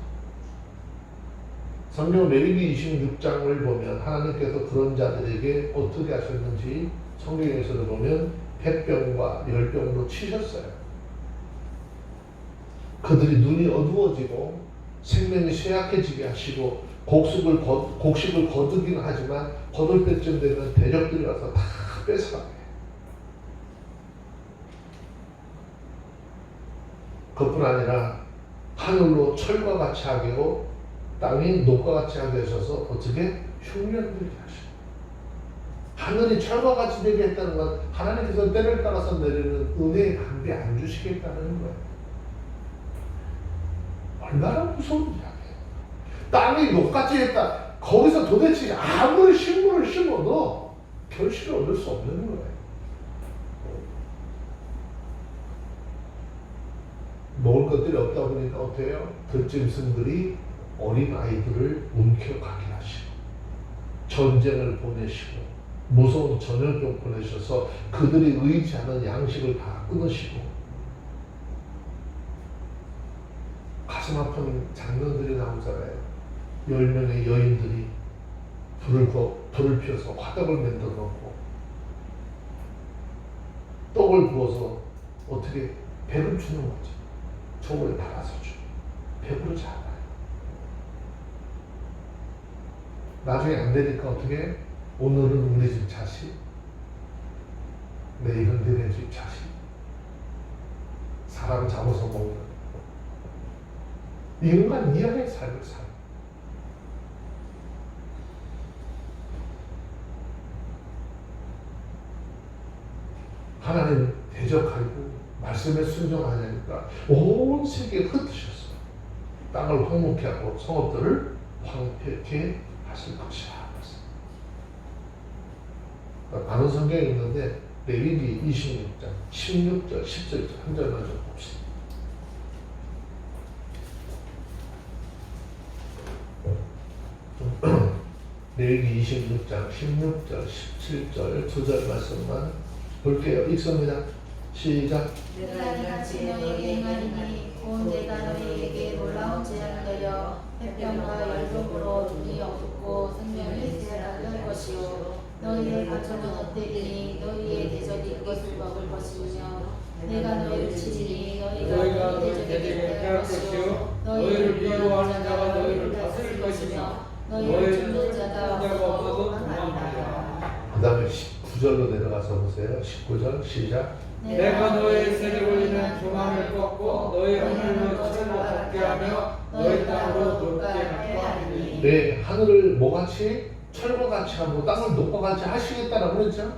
성경 레위기 26장을 보면 하나님께서 그런 자들에게 어떻게 하셨는지 성경에서도 보면 폐병과 열병으로 치셨어요. 그들이 눈이 어두워지고 생명이 쇠약해지게 하시고 곡식을 거두긴 하지만 거둘 때쯤 되면 대적들이 와서 다 뺏어가게. 그뿐 아니라 하늘로 철과 같이 하게 하고 땅이 녹과 같이 하게 하셔서 어떻게 흉년들게 하시고, 하늘이 철과 같이 되게 했다는 건 하나님께서 때를 따라서 내리는 은혜의 강비 안 주시겠다는 거예요. 얼마나 무서운 이야기예요. 땅이 녹같이 했다. 거기서 도대체 아무리 식물을 심어도 결실을 얻을 수 없는 거예요. 먹을 것들이 없다 보니까 어때요? 들짐승들이 어린 아이들을 움켜가게 하시고 전쟁을 보내시고 무서운 전염병 보내셔서 그들이 의지하는 양식을 다 끊으시고 가슴 아픈 장면들이 나오잖아요. 10명의 여인들이 불을 피워서 화덕을 만들어 놓고 떡을 구워서 어떻게 배를 주는 거죠. 저걸 달아서 줘. 배부르지 않아요. 나중에 안 되니까 어떻게 오늘은 우리 집 자식, 내일은 너네 집 자식. 사람 잡아서 먹는 인간 이하의 삶을 살아요. 하나님을 대적하고 말씀에 순종하냐니까 온 세계에 흩으셨어요. 땅을 황무케 하고 성읍들을 황폐케 하실 것이라. 많은 성경이 있는데 레위기 26장 16절 10절 한 절만 좀 봅시다. 레위기 26장 16절 17절 두 절 말씀만 볼게요. 읽습니다. 시작. 내가 이같이 너희에게 행하리니 곧 내가 너희에게 놀라운 재앙을 내려 해변과 열동으로 눈이 어둡고 생명이 되어갈 것이요 너희의 가족은 헛되리니 너희의 대적이 그것을 먹을 것이며 내가 너희를 치리니 너희가 너희 대적에게 패할 것이요 너희를 미워하는 자가 너희를 다스릴 것이며 너희를 쫓는 자가 없어도 망하리라. 그 다음에 19절로 내려가서 보세요. 19절 시작. 내가 너의 세력을 인한 교만을 꺾고 너의 하늘로 천으로 걷게 하며 너희 땅으로 높게 하리니. 네, 하늘을 뭐같이? 철과같이 하고 땅을 녹과같이 하시겠다라고 그랬죠.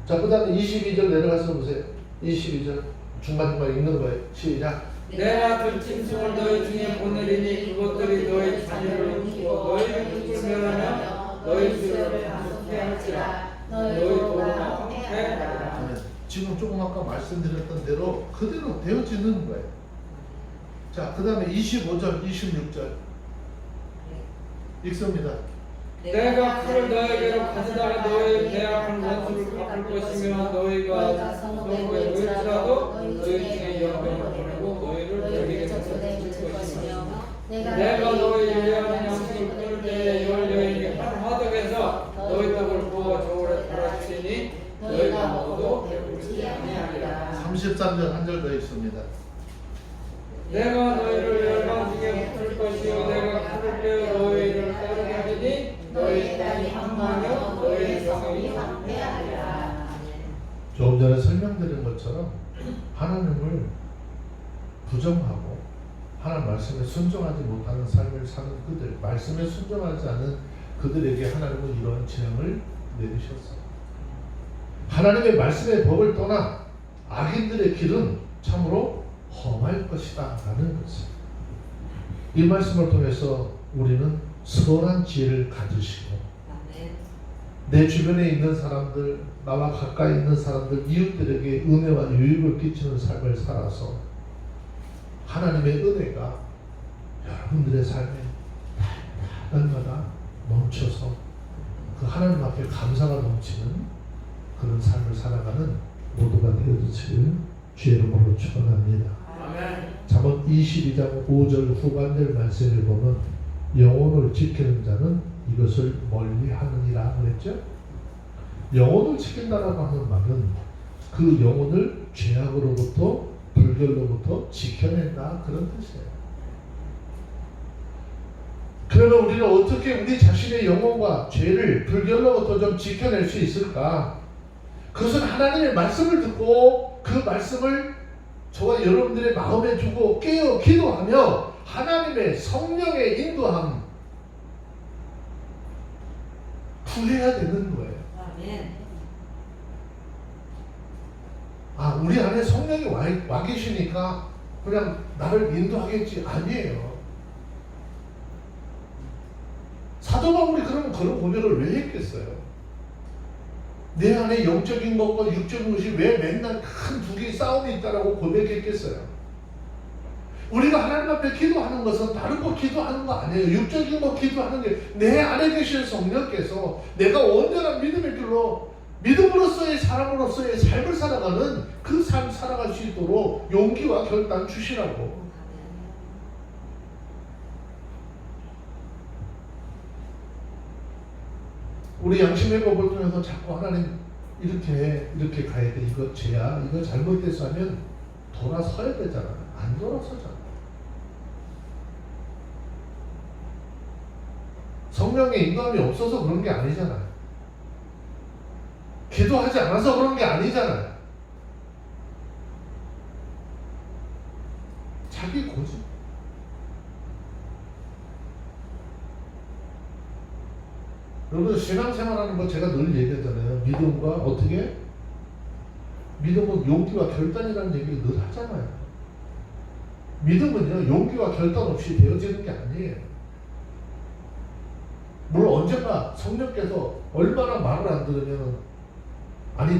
자, 그 다음에 22절 내려가서 보세요. 22절 중간중간 읽는 거예요. 시작. 내가 들짐승을 너희 중에 보내리니 그것들이 너희 자녀를 훔치고 너희를 쫓으려면 너희 수요를 단속해 할지라 너희 도로가 해하리라. 지금 조금 아까 말씀드렸던 대로 그대로 되어지는 거예요. 자, 그 다음에 25절, 26절 읽습니다. 내가 칼을 너에게로 가져다가 너의 배악한 원수를 갚을 것이며 너희가 성읍에 모일지라도 너희 중에 영병을 보내고 너희를 너희에게 줄 것이며 내가 너희 예리한 양식을 끊을 때에 열 여인이 한 화덕에서 너희 떡을 부어 저울에 팔아주시니 너희가 먹어도 배부르지 아니하리라. 33절 한 절 더 있습니다. 내가 너희를 열방 중에 풀 것이요 내가 칼을 빼어 너희를 따르게 하리니 너희 땅이 황망하며 너희 성읍이 황폐하리라. 조금 전에 설명드린 것처럼 하나님을 부정하고 하나님 말씀에 순종하지 못하는 삶을 사는 그들, 말씀에 순종하지 않은 그들에게 하나님은 이러한 재앙을 내리셨어요. 하나님의 말씀의 법을 떠나 악인들의 길은 참으로 험할 것이다 라는 것을 이 말씀을 통해서 우리는 선한 지혜를 가지시고 내 주변에 있는 사람들, 나와 가까이 있는 사람들, 이웃들에게 은혜와 유익을 끼치는 삶을 살아서 하나님의 은혜가 여러분들의 삶에 날마다 넘쳐서 그 하나님 앞에 감사가 넘치는 그런 삶을 살아가는 모두가 되어주시길 주의 이름으로 축원합니다. 잠언 22장 5절 후반절 말씀을 보면 영혼을 지키는 자는 이것을 멀리하느니라 그랬죠. 영혼을 지킨다라고 하는 말은 그 영혼을 죄악으로부터 불결로부터 지켜낸다 그런 뜻이에요. 그러면 우리는 어떻게 우리 자신의 영혼과 죄를 불결로부터 좀 지켜낼 수 있을까? 그것은 하나님의 말씀을 듣고 그 말씀을 저와 여러분들의 마음에 두고 깨어 기도하며 하나님의 성령의 인도함 구해야 되는 거예요. 아, 우리 안에 성령이 와 계시니까 그냥 나를 인도하겠지. 아니에요. 사도 바울이 그러면 그런 고백을 왜 했겠어요? 내 안에 영적인 것과 육적인 것이 왜 맨날 큰 두 개의 싸움이 있다라고 고백했겠어요? 우리가 하나님 앞에 기도하는 것은 다른 거 기도하는 거 아니에요. 육적인 거 기도하는 게 내 안에 계신 성령께서 내가 온전한 믿음의 길로 믿음으로서의 사람으로서의 삶을 살아가는 그 삶 살아갈 수 있도록 용기와 결단 주시라고. 우리 양심의 법을 통해서 자꾸 하나님 이렇게 가야 돼. 이거 죄야. 이거 잘못돼서 하면 돌아서야 되잖아. 안 돌아서잖아. 성령의 인도함이 없어서 그런 게 아니잖아요. 기도하지 않아서 그런 게 아니잖아요. 자기 고집. 여러분 신앙생활하는 거 제가 늘 얘기하잖아요. 믿음과 어떻게? 믿음은 용기와 결단이라는 얘기를 늘 하잖아요. 믿음은요 용기와 결단 없이 되어지는 게 아니에요. 물론 언젠가 성령께서 얼마나 말을 안 들으면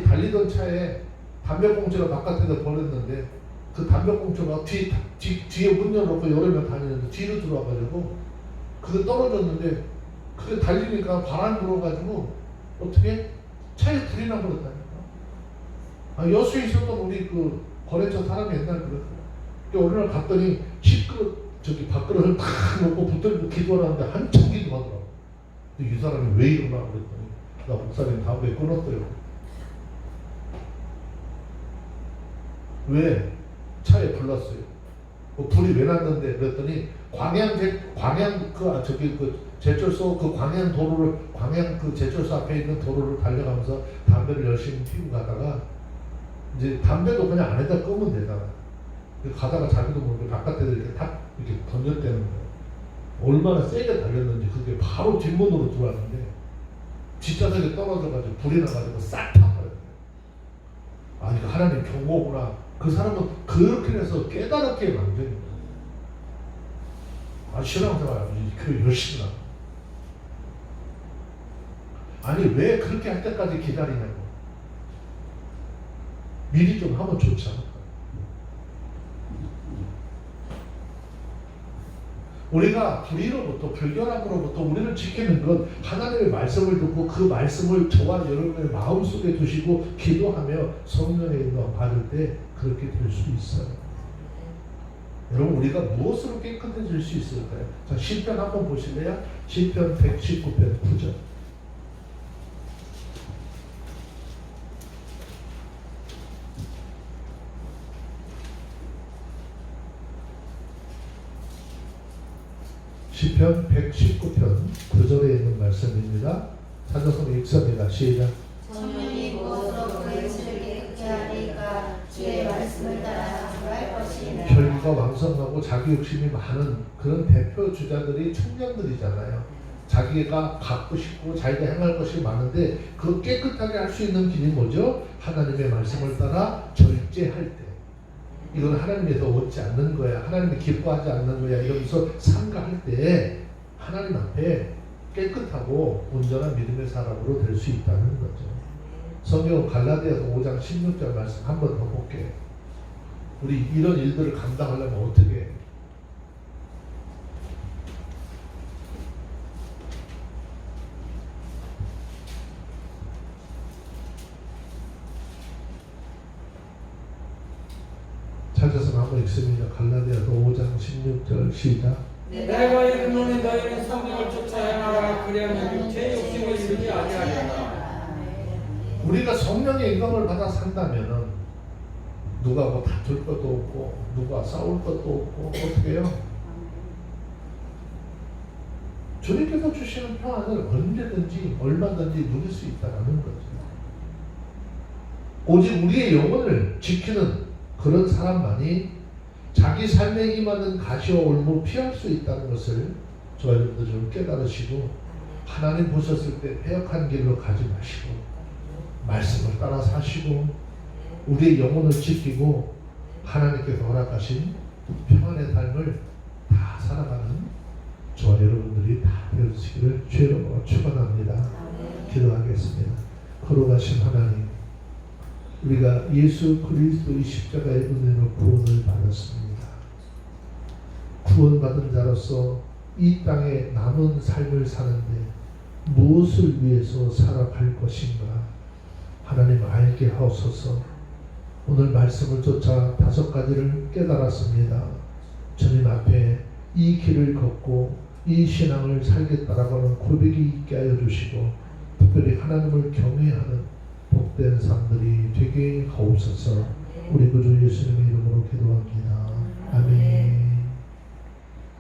달리던 차에 담배꽁초를 바깥에다 버렸는데 그 담배꽁초가 뒤에 문 열어놓고 여러 명 다니는데 뒤로 들어와가지고 그게 떨어졌는데 그게 달리니까 바람이 불어가지고 어떻게 차에 불이 나버렸다니까. 여수에 있었던 우리 그 거래처 사람이 옛날 그랬어요. 어느 날 갔더니 10그릇 저기 밥그릇을 탁 놓고 붙들고 기도하는데 한참 기도하더라고. 근데 이 사람이 왜 이러나 그랬더니 나 목사님 담배 끊었어요. 왜? 차에 불났어요. 불이 왜 났는데 그랬더니 광양 제철소 그 광양 도로를 광양 그 제철소 앞에 있는 도로를 달려가면서 담배를 열심히 피우고 가다가 이제 담배도 그냥 안에다 끄면 되잖아. 가다가 자기도 모르게 바깥에 이렇게 탁 이렇게 던졌대는 거예요. 얼마나 세게 달렸는지 그게 바로 뒷문으로 들어왔는데 뒷좌석에 떨어져가지고 불이 나가지고 싹 타버렸어요. 이거 하나님 경고구나. 그 사람은 그렇게 해서 깨달았기에 망정인 거예요. 신앙생활 교회 열심히 하고. 왜 그렇게 할 때까지 기다리냐고. 미리 좀 하면 좋지 않을까. 우리가 불의로부터 불결함으로부터 우리를 지키는 건 하나님의 말씀을 듣고 그 말씀을 저와 여러분의 마음속에 두시고 기도하며 성령의 인도함 받을 때 그렇게 될 수 있어요. 여러분 우리가 무엇으로 깨끗해질 수 있을까요? 자, 시편 한번 보실래요? 시편 119편 9절. 시편 119편 9절에 있는 말씀입니다. 찾아서 읽습니다. 시작. 성령이 무엇으로 그의 죄를 깨끗게 하리까 주의 말씀을 따라 할 것이니. 혈기가 왕성하고 자기 욕심이 많은 그런 대표 주자들이 청년들이잖아요. 자기가 갖고 싶고 자기가 행할 것이 많은데 그 깨끗하게 할 수 있는 길이 뭐죠? 하나님의 말씀을 따라 절제할 때. 이건 하나님에서 얻지 않는 거야. 하나님이 기뻐하지 않는 거야. 이러면서 삼가할 때 하나님 앞에 깨끗하고 온전한 믿음의 사람으로 될 수 있다는 거죠. 성경 갈라디아서 5장 16절 말씀 한 번 더 볼게요. 우리 이런 일들을 감당하려면 어떻게 해요? 찾아서 한번 읽습니다. 갈라디아서 5장 16절 시작. 내가 이르노니 너희는 성령을 쫓아 행하라. 그리하면 육체의 욕심을 이루지 아니하리라. 우리가 성령의 인감을 받아 산다면은 누가 뭐 다툴 것도 없고 누가 싸울 것도 없고 어떻게 해요? 주님께서 주시는 평안을 언제든지 얼마든지 누릴 수 있다는 거죠. 오직 우리의 영혼을 지키는 그런 사람만이 자기 삶에 임하는 가시와 올무를 피할 수 있다는 것을 저와 여러분들 좀 깨달으시고 하나님 보셨을 때 패역한 길로 가지 마시고 말씀을 따라 사시고 우리의 영혼을 지키고 하나님께서 허락하신 평안의 삶을 다 살아가는 저와 여러분들이 다 되어지기를 주의 이름으로 축원합니다. 기도하겠습니다. 거룩하신 하나님, 우리가 예수 그리스도의 십자가의 은혜로 구원을 받았습니다. 구원받은 자로서 이 땅에 남은 삶을 사는데 무엇을 위해서 살아갈 것인가 하나님 알게 하옵소서. 오늘 말씀을 쫓아 5가지를 깨달았습니다. 주님 앞에 이 길을 걷고 이 신앙을 살겠다라고 하는 고백이 있게 하여 주시고 특별히 하나님을 경외하는 복된 삶들이 되게 하옵소서. 우리 구주 예수님의 이름으로 기도합니다. 아멘.